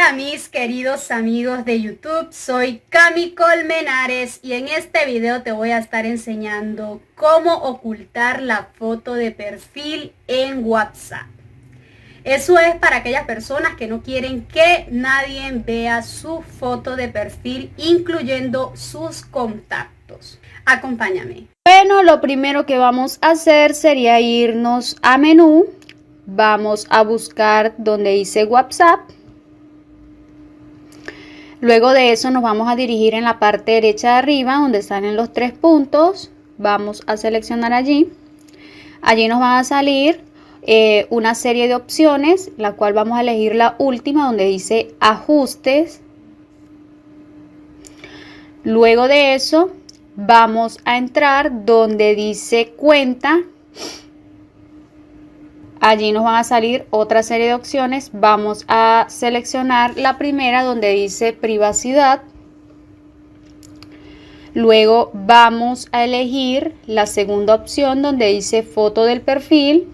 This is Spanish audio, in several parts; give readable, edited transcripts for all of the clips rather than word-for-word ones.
Hola mis queridos amigos de YouTube, soy Cami Colmenares y en este video te voy a estar enseñando cómo ocultar la foto de perfil en WhatsApp. Eso es para aquellas personas que no quieren que nadie vea su foto de perfil, incluyendo sus contactos. Acompáñame. Bueno, lo primero que vamos a hacer sería irnos a menú. Vamos a buscar donde dice WhatsApp. Luego de eso nos vamos a dirigir en la parte derecha de arriba donde salen los tres puntos. Vamos a seleccionar allí. Allí nos van a salir una serie de opciones, la cual vamos a elegir la última donde dice ajustes. Luego de eso vamos a entrar donde dice cuenta. Allí nos van a salir otra serie de opciones. Vamos a seleccionar la primera donde dice privacidad. Luego vamos a elegir la segunda opción donde dice foto del perfil.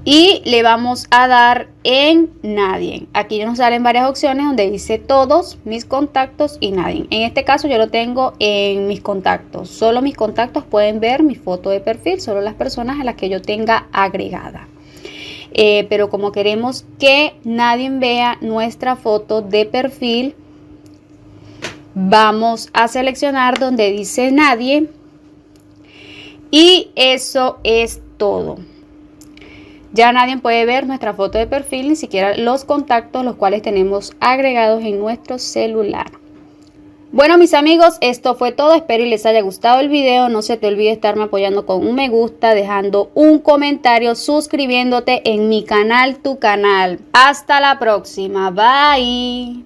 Y le vamos a dar en nadie. Aquí nos salen varias opciones donde dice todos, mis contactos y nadie. En este caso yo lo tengo en mis contactos. Solo mis contactos pueden ver mi foto de perfil, solo las personas a las que yo tenga agregada. Pero como queremos que nadie vea nuestra foto de perfil, vamos a seleccionar donde dice nadie. Y eso es todo. Ya nadie puede ver nuestra foto de perfil, ni siquiera los contactos los cuales tenemos agregados en nuestro celular. Bueno mis amigos, esto fue todo, espero y les haya gustado el video. No se te olvide estarme apoyando con un me gusta, dejando un comentario, suscribiéndote en mi canal, tu canal. Hasta la próxima, bye.